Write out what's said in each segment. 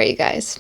Alright, you guys.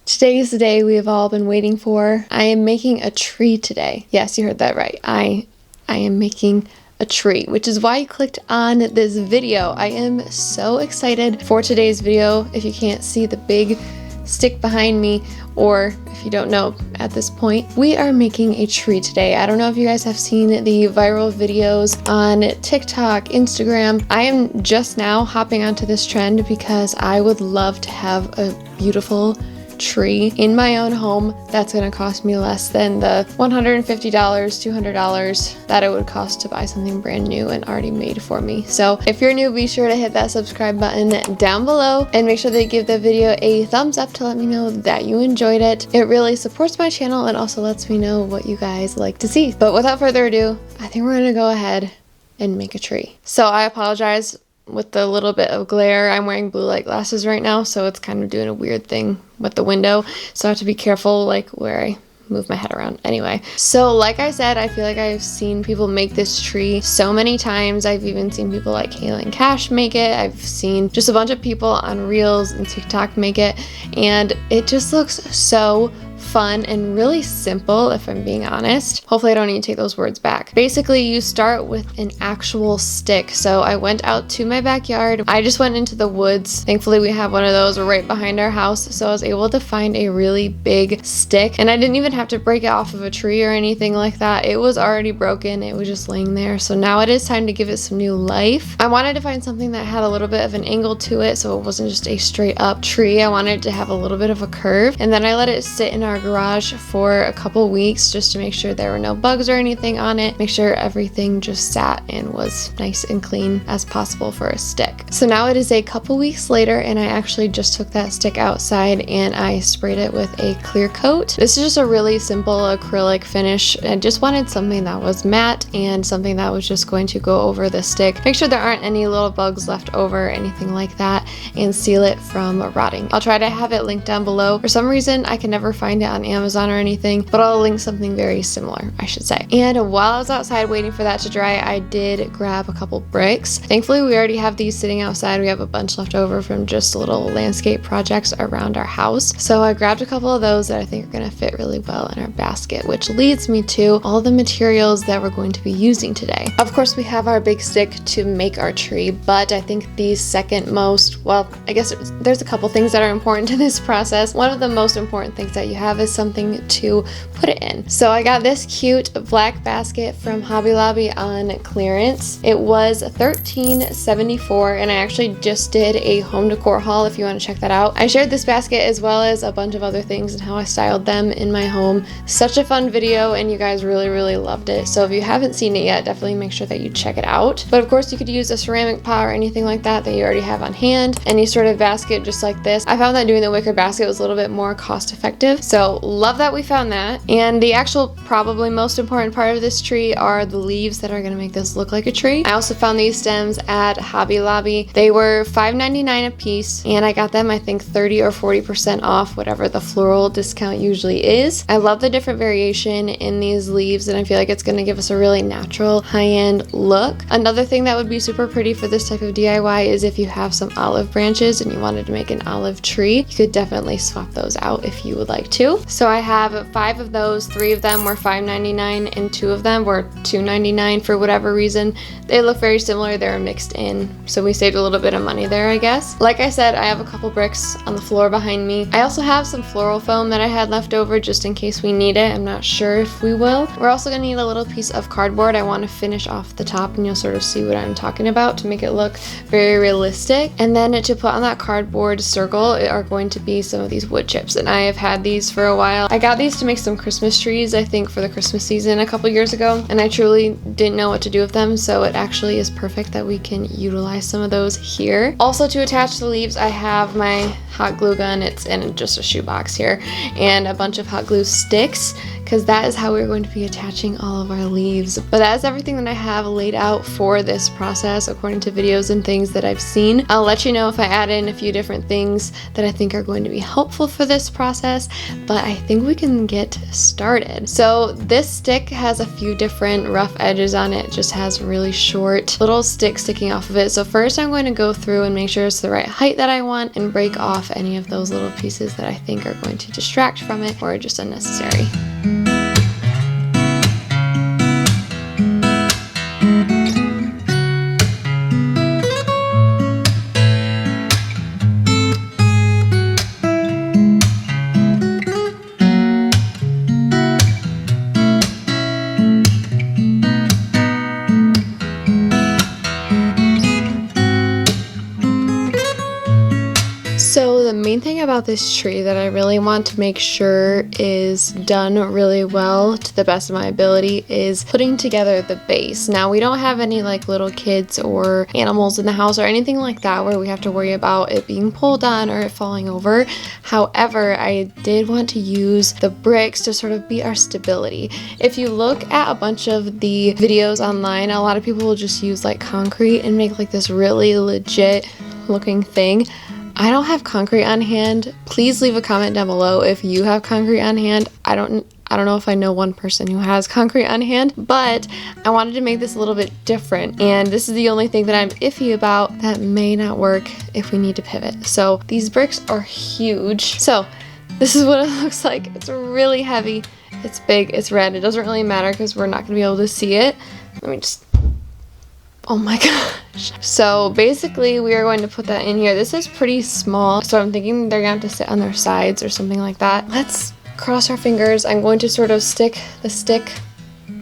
Today is the day we have all been waiting for. I am making a tree today. Yes, you heard that right. I am making a tree, which is why you clicked on this video. I am so excited for today's video. If you can't see the big stick behind me, or if you don't know at this point, we are making a tree today. I don't know if you guys have seen the viral videos on TikTok, Instagram. I am just now hopping onto this trend because I would love to have a beautiful tree in my own home that's going to cost me less than the $150, $200 that it would cost to buy something brand new and already made for me. So if you're new, be sure to hit that subscribe button down below and make sure that you give the video a thumbs up to let me know that you enjoyed it. It really supports my channel and also lets me know what you guys like to see. But without further ado, I think we're going to go ahead and make a tree. So I apologize with the little bit of glare. I'm wearing blue light glasses right now, so it's kind of doing a weird thing with the window, so I have to be careful like where I move my head around. Anyway, so like I said, I feel like I've seen people make this tree so many times. I've even seen people like Kayla Cash make it. I've seen just a bunch of people on Reels and TikTok make it, and it just looks so fun and really simple, if I'm being honest. Hopefully I don't need to take those words back. Basically, you start with an actual stick. So I went out to my backyard. I just went into the woods. Thankfully, we have one of those right behind our house. So I was able to find a really big stick, and I didn't even have to break it off of a tree or anything like that. It was already broken. It was just laying there. So now it is time to give it some new life. I wanted to find something that had a little bit of an angle to it, so it wasn't just a straight up tree. I wanted it to have a little bit of a curve, and then I let it sit in our garage for a couple weeks just to make sure there were no bugs or anything on it, make sure everything just sat and was nice and clean as possible for a stick. So now it is a couple weeks later, and I actually just took that stick outside and I sprayed it with a clear coat. This is just a really simple acrylic finish. I just wanted something that was matte and something that was just going to go over the stick, make sure there aren't any little bugs left over, anything like that, and seal it from rotting. I'll try to have it linked down below. For some reason I can never find it on Amazon or anything, but I'll link something very similar, I should say. And while I was outside waiting for that to dry, I did grab a couple bricks. Thankfully, we already have these sitting outside. We have a bunch left over from just little landscape projects around our house. So I grabbed a couple of those that I think are going to fit really well in our basket, which leads me to all the materials that we're going to be using today. Of course, we have our big stick to make our tree, but I think the second most, well, I guess there's a couple things that are important to this process. One of the most important things that you have is something to put it in. So I got this cute black basket from Hobby Lobby on clearance. It was $13.74, and I actually just did a home decor haul if you want to check that out. I shared this basket as well as a bunch of other things and how I styled them in my home. Such a fun video, and you guys really loved it. So if you haven't seen it yet, definitely make sure that you check it out. But of course, you could use a ceramic pot or anything like that you already have on hand. Any sort of basket just like this. I found that doing the wicker basket was a little bit more cost effective. So love that we found that. And the actual probably most important part of this tree are the leaves that are going to make this look like a tree. I also found these stems at Hobby Lobby. They were $5.99 a piece, and I got them I think 30 or 40% off whatever the floral discount usually is. I love the different variation in these leaves, and I feel like it's going to give us a really natural high-end look. Another thing that would be super pretty for this type of DIY is if you have some olive branches and you wanted to make an olive tree, you could definitely swap those out if you would like to. So I have 5 of those. 3 of them were $5.99 and 2 of them were $2.99 for whatever reason. They look very similar. They were mixed in, so we saved a little bit of money there, I guess. Like I said, I have a couple bricks on the floor behind me. I also have some floral foam that I had left over just in case we need it. I'm not sure if we will. We're also going to need a little piece of cardboard. I want to finish off the top, and you'll sort of see what I'm talking about to make it look very realistic. And then to put on that cardboard circle are going to be some of these wood chips, and I have had these for a while. I got these to make some Christmas trees, I think, for the Christmas season a couple years ago, and I truly didn't know what to do with them, so it actually is perfect that we can utilize some of those here. Also, to attach the leaves, I have my hot glue gun. It's in just a shoebox here, and a bunch of hot glue sticks, because that is how we're going to be attaching all of our leaves. But that's everything that I have laid out for this process according to videos and things that I've seen. I'll let you know if I add in a few different things that I think are going to be helpful for this process, but I think we can get started. So this stick has a few different rough edges on it. It just has really short little sticks sticking off of it. So first I'm going to go through and make sure it's the right height that I want and break off any of those little pieces that I think are going to distract from it or are just unnecessary. So the main thing about this tree that I really want to make sure is done really well to the best of my ability is putting together the base. Now we don't have any like little kids or animals in the house or anything like that where we have to worry about it being pulled on or it falling over. However, I did want to use the bricks to sort of be our stability. If you look at a bunch of the videos online, a lot of people will just use like concrete and make like this really legit looking thing. I don't have concrete on hand. Please leave a comment down below if you have concrete on hand. I don't know if I know one person who has concrete on hand, but I wanted to make this a little bit different. And this is the only thing that I'm iffy about that may not work if we need to pivot. So these bricks are huge. So this is what it looks like. It's really heavy. It's big. It's red. It doesn't really matter because we're not going to be able to see it. Let me just... Oh my gosh. So basically we are going to put that in here. This is pretty small, so I'm thinking they're going to have to sit on their sides or something like that. Let's cross our fingers. I'm going to sort of stick the stick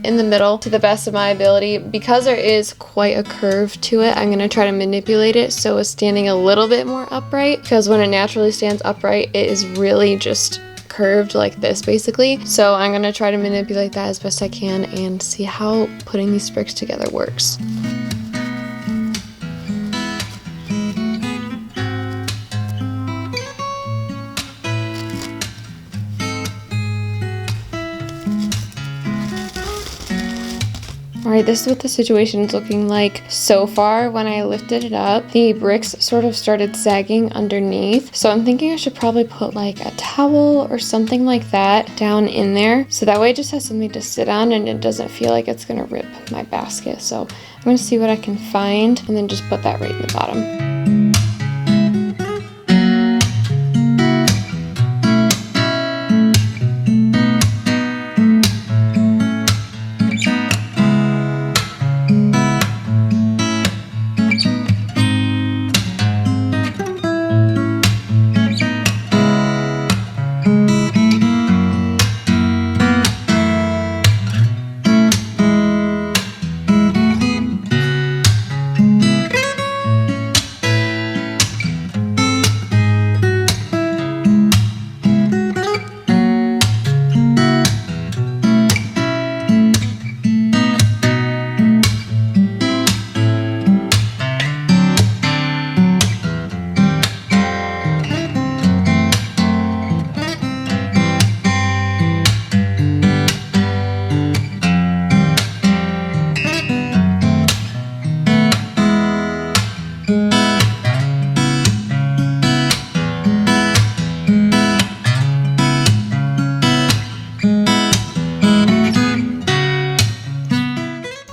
in the middle to the best of my ability. Because there is quite a curve to it, I'm going to try to manipulate it so it's standing a little bit more upright, because when it naturally stands upright, it is really just curved like this basically. So I'm going to try to manipulate that as best I can and see how putting these bricks together works. Alright, this is what the situation is looking like so far. When I lifted it up, the bricks sort of started sagging underneath. So I'm thinking I should probably put like a towel or something like that down in there. So that way it just has something to sit on and it doesn't feel like it's going to rip my basket. So I'm going to see what I can find and then just put that right in the bottom.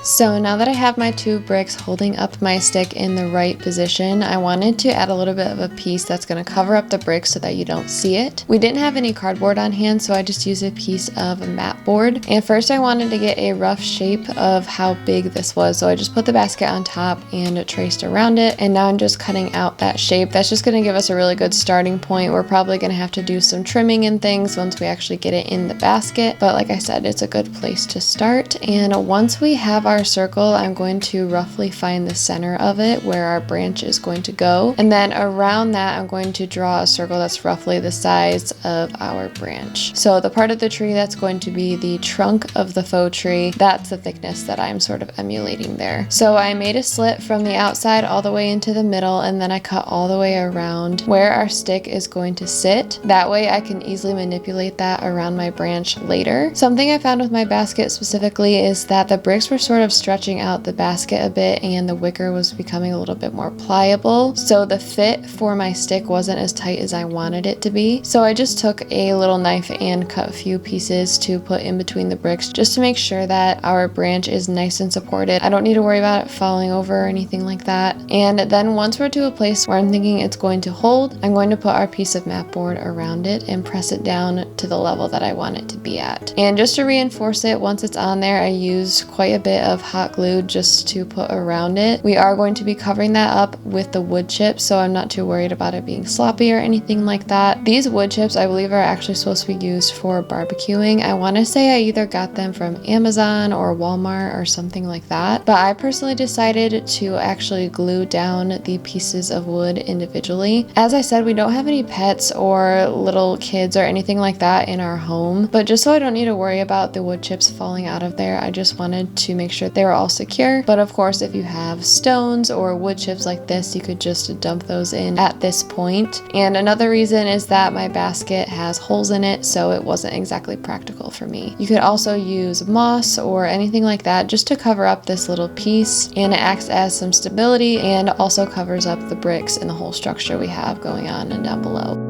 So now that I have my two bricks holding up my stick in the right position, I wanted to add a little bit of a piece that's going to cover up the bricks so that you don't see it. We didn't have any cardboard on hand, so I just used a piece of a mat board. And first I wanted to get a rough shape of how big this was, so I just put the basket on top and traced around it. And now I'm just cutting out that shape. That's just going to give us a really good starting point. We're probably going to have to do some trimming and things once we actually get it in the basket, but like I said, it's a good place to start. And once we have our our circle, I'm going to roughly find the center of it where our branch is going to go. And then around that, I'm going to draw a circle that's roughly the size of our branch. So the part of the tree that's going to be the trunk of the faux tree, that's the thickness that I'm sort of emulating there. So I made a slit from the outside all the way into the middle, and then I cut all the way around where our stick is going to sit. That way I can easily manipulate that around my branch later. Something I found with my basket specifically is that the bricks were sort of stretching out the basket a bit and the wicker was becoming a little bit more pliable. So the fit for my stick wasn't as tight as I wanted it to be. So I just took a little knife and cut a few pieces to put in between the bricks just to make sure that our branch is nice and supported. I don't need to worry about it falling over or anything like that. And then once we're to a place where I'm thinking it's going to hold, I'm going to put our piece of mat board around it and press it down to the level that I want it to be at. And just to reinforce it, once it's on there, I use quite a bit of hot glue just to put around it. We are going to be covering that up with the wood chips, so I'm not too worried about it being sloppy or anything like that. These wood chips, I believe, are actually supposed to be used for barbecuing. I want to say I either got them from Amazon or Walmart or something like that, but I personally decided to actually glue down the pieces of wood individually. As I said, we don't have any pets or little kids or anything like that in our home, but just so I don't need to worry about the wood chips falling out of there, I just wanted to make sure they were all secure. But of course, if you have stones or wood chips like this, you could just dump those in at this point. And another reason is that my basket has holes in it, so it wasn't exactly practical for me. You could also use moss or anything like that just to cover up this little piece, and it acts as some stability and also covers up the bricks and the whole structure we have going on and down below.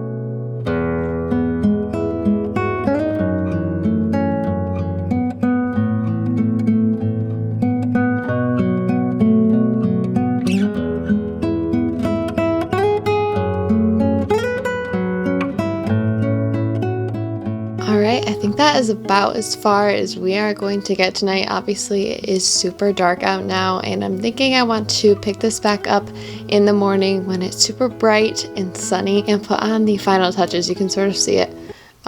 Alright, I think that is about as far as we are going to get tonight. Obviously, it is super dark out now, and I'm thinking I want to pick this back up in the morning when it's super bright and sunny and put on the final touches. You can sort of see it.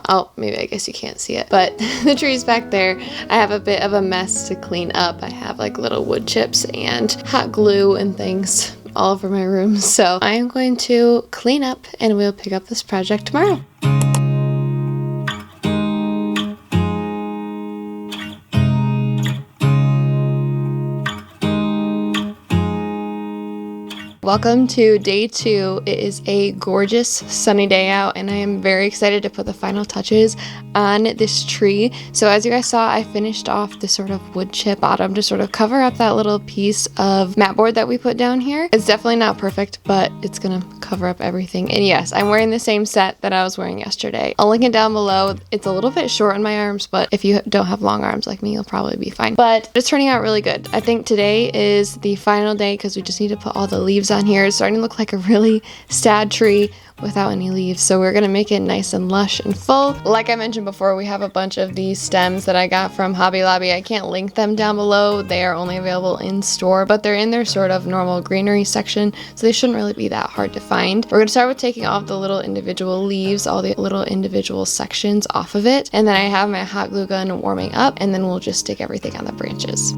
Oh, maybe I guess you can't see it, but the tree's back there. I have a bit of a mess to clean up. I have like little wood chips and hot glue and things all over my room. So I am going to clean up and we'll pick up this project tomorrow. Welcome to day 2. It is a gorgeous sunny day out, and I am very excited to put the final touches on this tree. So as you guys saw, I finished off the sort of wood chip bottom to sort of cover up that little piece of mat board that we put down here. It's definitely not perfect, but it's gonna cover up everything. And yes, I'm wearing the same set that I was wearing yesterday. I'll link it down below. It's a little bit short on my arms, but if you don't have long arms like me, you'll probably be fine. But it's turning out really good. I think today is the final day because we just need to put all the leaves on here. It's starting to look like a really sad tree without any leaves, so we're gonna make it nice and lush and full. Like I mentioned before, we have a bunch of these stems that I got from Hobby Lobby. I can't link them down below. They are only available in store, but they're in their sort of normal greenery section, so they shouldn't really be that hard to find. We're gonna start with taking off the little individual leaves, all the little individual sections off of it, and then I have my hot glue gun warming up, and then we'll just stick everything on the branches.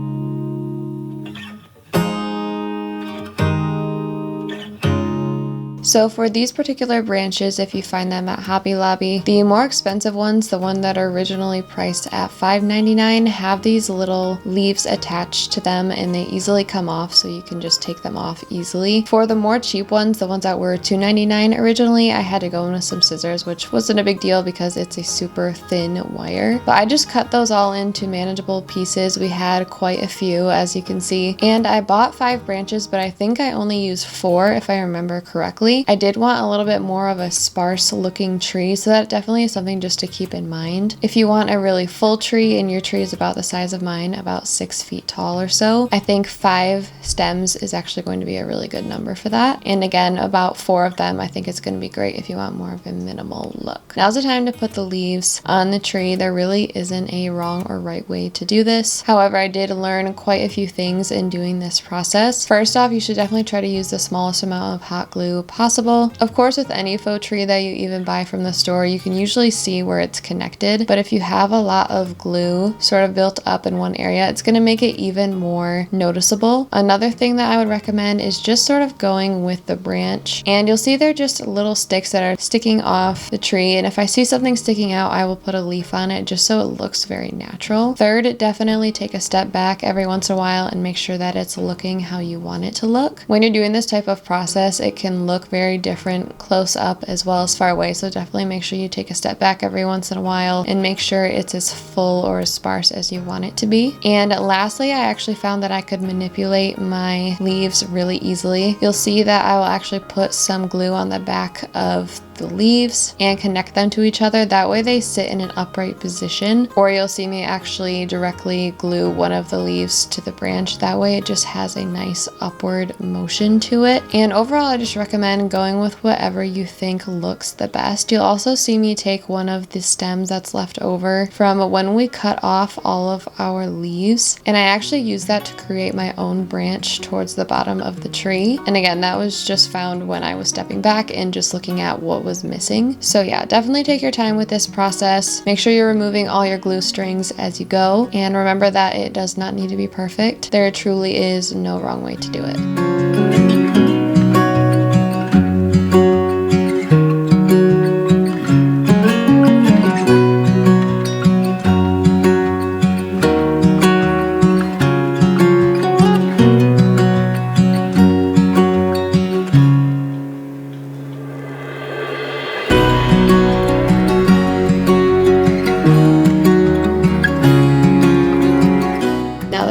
So for these particular branches, if you find them at Hobby Lobby, the more expensive ones, the one that are originally priced at $5.99, have these little leaves attached to them and they easily come off, so you can just take them off easily. For the more cheap ones, the ones that were $2.99 originally, I had to go in with some scissors, which wasn't a big deal because it's a super thin wire. But I just cut those all into manageable pieces. We had quite a few, as you can see, and I bought 5 branches, but I think I only used 4 if I remember correctly. I did want a little bit more of a sparse looking tree, so that definitely is something just to keep in mind. If you want a really full tree and your tree is about the size of mine, about 6 feet tall or so, I think 5 stems is actually going to be a really good number for that. And again, about 4 of them, I think it's going to be great if you want more of a minimal look. Now's the time to put the leaves on the tree. There really isn't a wrong or right way to do this. However, I did learn quite a few things in doing this process. First off, you should definitely try to use the smallest amount of hot glue possible possible. Of course, with any faux tree that you even buy from the store, you can usually see where it's connected, but if you have a lot of glue sort of built up in one area, it's going to make it even more noticeable. Another thing that I would recommend is just sort of going with the branch, and you'll see they're just little sticks that are sticking off the tree, and if I see something sticking out, I will put a leaf on it just so it looks very natural. Third, definitely take a step back every once in a while and make sure that it's looking how you want it to look. When you're doing this type of process, it can look very different close up as well as far away, so definitely make sure you take a step back every once in a while and make sure it's as full or as sparse as you want it to be. And lastly, I actually found that I could manipulate my leaves really easily. You'll see that I will actually put some glue on the back of the leaves and connect them to each other. That way they sit in an upright position, or you'll see me actually directly glue one of the leaves to the branch. That way it just has a nice upward motion to it. And overall, I just recommend going with whatever you think looks the best. You'll also see me take one of the stems that's left over from when we cut off all of our leaves, and I actually use that to create my own branch towards the bottom of the tree. And again, that was just found when I was stepping back and just looking at what was missing. So yeah, definitely take your time with this process. Make sure you're removing all your glue strings as you go, and remember that it does not need to be perfect. There truly is no wrong way to do it.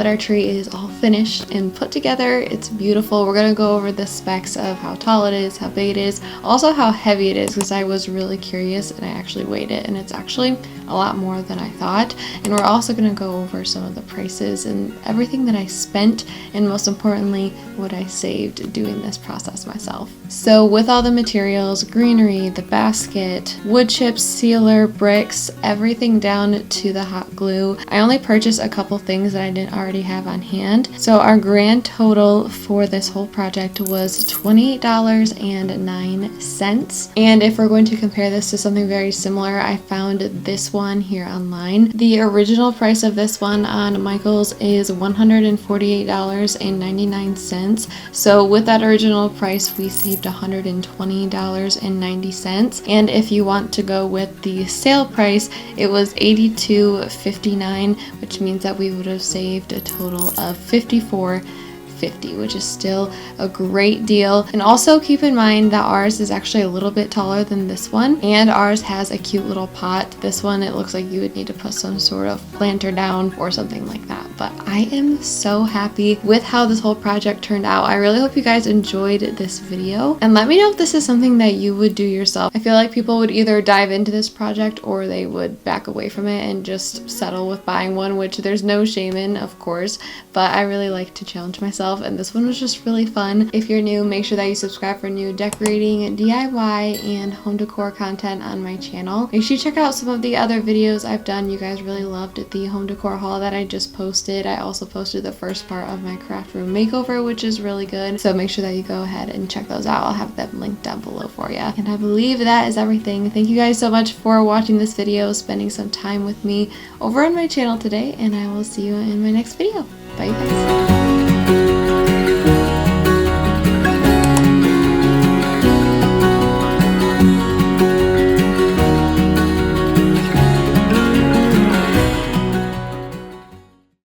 Our tree is all finished and put together. It's beautiful. We're going to go over the specs of how tall it is, how big it is, also how heavy it is, because I was really curious and I actually weighed it, and it's actually a lot more than I thought. And we're also going to go over some of the prices and everything that I spent, and most importantly, what I saved doing this process myself. So with all the materials, greenery, the basket, wood chips, sealer, bricks, everything down to the hot glue, I only purchased a couple things that I didn't already have on hand. So our grand total for this whole project was $28.09. And if we're going to compare this to something very similar, I found this one here online. The original price of this one on Michael's is $148.99. So with that original price, we saved $120.90. And if you want to go with the sale price, it was $82.59, which means that we would have saved a total of $54.50, which is still a great deal. And also keep in mind that ours is actually a little bit taller than this one, and ours has a cute little pot. This one, it looks like you would need to put some sort of planter down or something like that. But I am so happy with how this whole project turned out. I really hope you guys enjoyed this video, and let me know if this is something that you would do yourself. I feel like people would either dive into this project or they would back away from it and just settle with buying one, which there's no shame in, of course, but I really like to challenge myself, and this one was just really fun. If you're new, make sure that you subscribe for new decorating, DIY, and home decor content on my channel. Make sure you check out some of the other videos I've done. You guys really loved the home decor haul that I just posted. I also posted the first part of my craft room makeover, which is really good, so make sure that you go ahead and check those out. I'll have them linked down below for you. And I believe that is everything. Thank you guys so much for watching this video, spending some time with me over on my channel today, and I will see you in my next video. Bye guys.